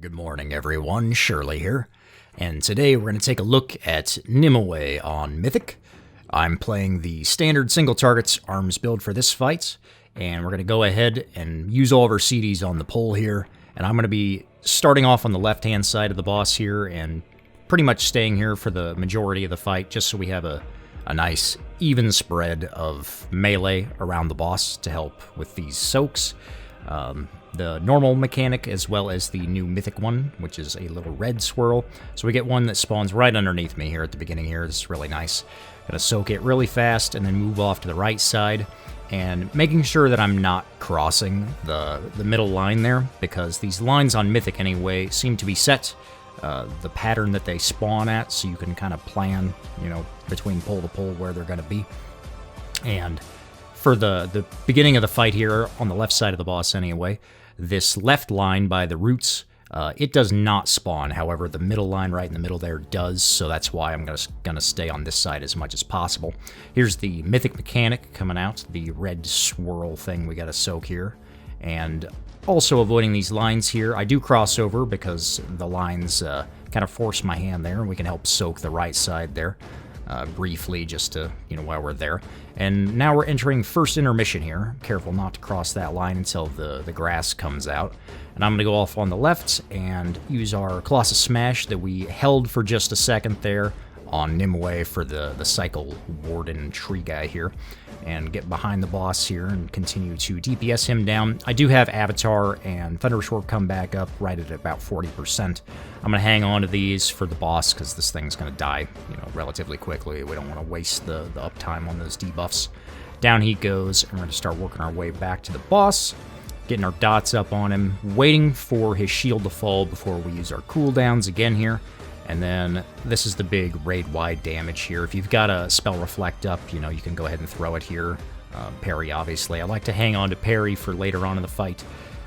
Good morning, everyone. Shirley here, and today we're going to take a look at Nymue on Mythic. I'm playing the standard single targets arms build for this fight, and we're going to go ahead and use all of our CDs on the pole here, and I'm going to be starting off on the left-hand side of the boss here, and pretty much staying here for the majority of the fight, just so we have a nice even spread of melee around the boss to help with these soaks. The normal mechanic as well as the new mythic one, which is a little red swirl. So we get one that spawns right underneath me here at the beginning here. This is really nice. Gonna soak it really fast and then move off to the right side, and making sure that I'm not crossing the middle line there, because these lines on Mythic anyway seem to be set the pattern that they spawn at, so you can kind of plan, between pole to pole where they're gonna be. And for the beginning of the fight here, on the left side of the boss anyway, this left line by the roots, it does not spawn. However, the middle line right in the middle there does, so that's why I'm gonna stay on this side as much as possible. Here's the mythic mechanic coming out, the red swirl thing we gotta soak here. And also avoiding these lines here. I do cross over because the lines kind of force my hand there, and we can help soak the right side there. Briefly, just to, while we're there. And now we're entering first intermission here. Careful not to cross that line until the grass comes out. And I'm going to go off on the left and use our Colossus Smash that we held for just a second there on Nymue for the Cycle Warden tree guy here. And get behind the boss here and continue to DPS him down. I do have Avatar and Thundershort come back up right at about 40%. I'm going to hang on to these for the boss because this thing's going to die, relatively quickly. We don't want to waste the uptime on those debuffs. Down he goes, and we're going to start working our way back to the boss, getting our dots up on him, waiting for his shield to fall before we use our cooldowns again here. And then this is the big raid-wide damage here. If you've got a spell reflect up, you can go ahead and throw it here. Parry, obviously. I like to hang on to parry for later on in the fight.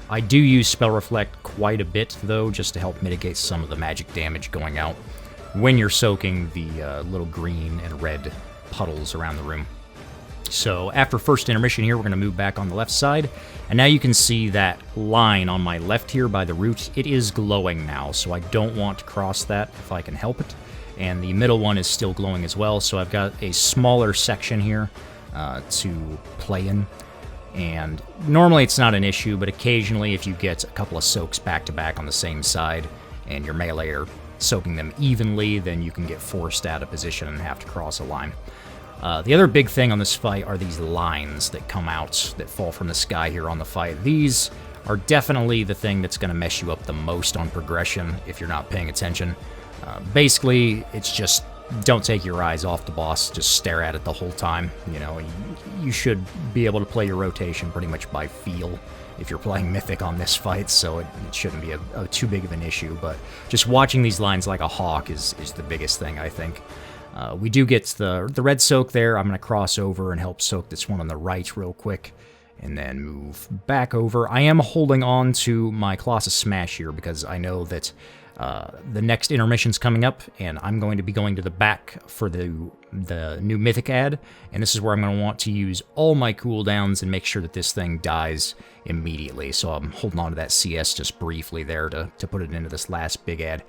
I do use spell reflect quite a bit, though, just to help mitigate some of the magic damage going out when you're soaking the little green and red puddles around the room. So after first intermission here, we're going to move back on the left side, and now you can see that line on my left here by the root. It is glowing now, so I don't want to cross that if I can help it. And the middle one is still glowing as well, so I've got a smaller section here to play in. And normally it's not an issue, but occasionally if you get a couple of soaks back to back on the same side and your melee are soaking them evenly, then you can get forced out of position and have to cross a line. The other big thing on this fight are these lines that come out, that fall from the sky here on the fight. These are definitely the thing that's going to mess you up the most on progression if you're not paying attention. Basically, it's just don't take your eyes off the boss, just stare at it the whole time. You should be able to play your rotation pretty much by feel if you're playing Mythic on this fight, so it shouldn't be too big of an issue. But just watching these lines like a hawk is the biggest thing, I think. We do get the red soak there. I'm going to cross over and help soak this one on the right real quick, and then move back over. I am holding on to my Colossus Smash here because I know that the next intermission's coming up, and I'm going to be going to the back for the new Mythic ad, and this is where I'm going to want to use all my cooldowns and make sure that this thing dies immediately. So I'm holding on to that CS just briefly there to put it into this last big ad.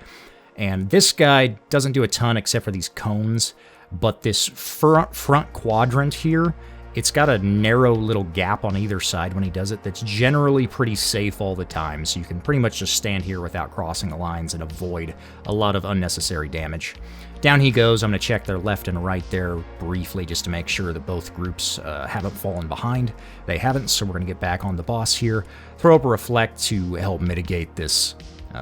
And this guy doesn't do a ton except for these cones, but this front quadrant here, it's got a narrow little gap on either side when he does it that's generally pretty safe all the time, so you can pretty much just stand here without crossing the lines and avoid a lot of unnecessary damage. Down he goes. I'm going to check their left and right there briefly just to make sure that both groups haven't fallen behind. They haven't, so we're going to get back on the boss here. Throw up a reflect to help mitigate this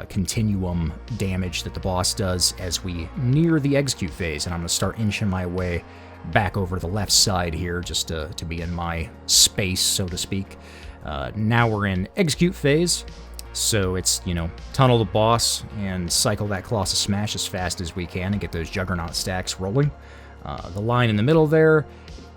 continuum damage that the boss does as we near the execute phase, and I'm going to start inching my way back over the left side here just to be in my space, so to speak. Now we're in execute phase, so it's, tunnel the boss and cycle that Colossus Smash as fast as we can and get those Juggernaut stacks rolling. The line in the middle there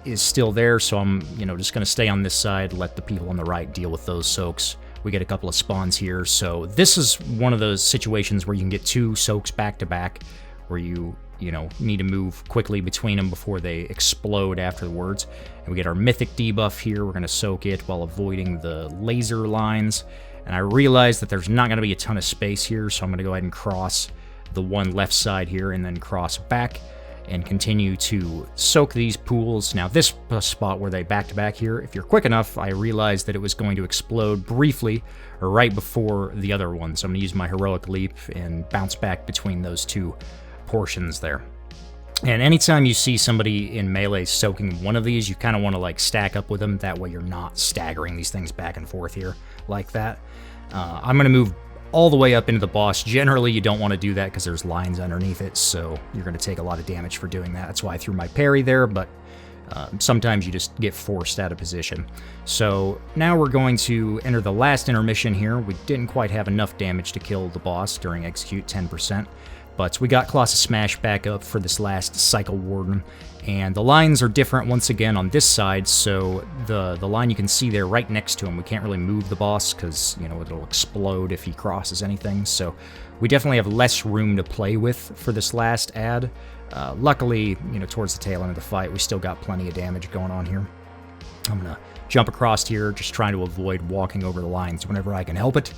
is still there, so I'm, just going to stay on this side, let the people on the right deal with those soaks. We get a couple of spawns here, so this is one of those situations where you can get two soaks back to back, where you need to move quickly between them before they explode afterwards. And we get our Mythic debuff here. We're going to soak it while avoiding the laser lines. and I realized that there's not going to be a ton of space here, so I'm going to go ahead and cross the one left side here and then cross back and continue to soak these pools. Now this spot where they back to back here, if you're quick enough, I realized that it was going to explode briefly right before the other one, so I'm going to use my heroic leap and bounce back between those two portions there. And anytime you see somebody in melee soaking one of these, you kind of want to like stack up with them, that way you're not staggering these things back and forth here like that. I'm going to move all the way up into the boss. Generally, you don't want to do that because there's lines underneath it, so you're going to take a lot of damage for doing that. That's why I threw my parry there, but sometimes you just get forced out of position. So now we're going to enter the last intermission here. We didn't quite have enough damage to kill the boss during execute 10%, but we got Colossus Smash back up for this last Cycle Warden. And the lines are different once again on this side, so the line you can see there right next to him, we can't really move the boss because, you know, it'll explode if he crosses anything, so we definitely have less room to play with for this last ad. Luckily, you know, towards the tail end of the fight, we still got plenty of damage going on here. I'm going to jump across here, just trying to avoid walking over the lines whenever I can help it.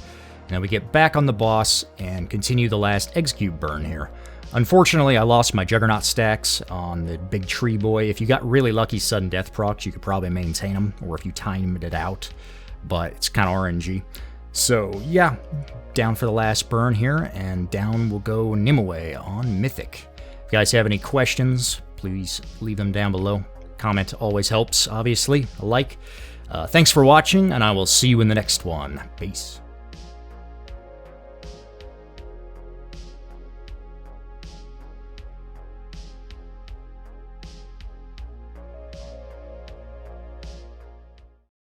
Now we get back on the boss and continue the last execute burn here. Unfortunately, I lost my Juggernaut stacks on the big tree boy. If you got really lucky sudden death procs, you could probably maintain them, or if you timed it out, but it's kind of RNG. So yeah, down for the last burn here, and down will go Nymue on Mythic. If you guys have any questions, please leave them down below. Comment always helps, obviously. A like. Thanks for watching, and I will see you in the next one. Peace.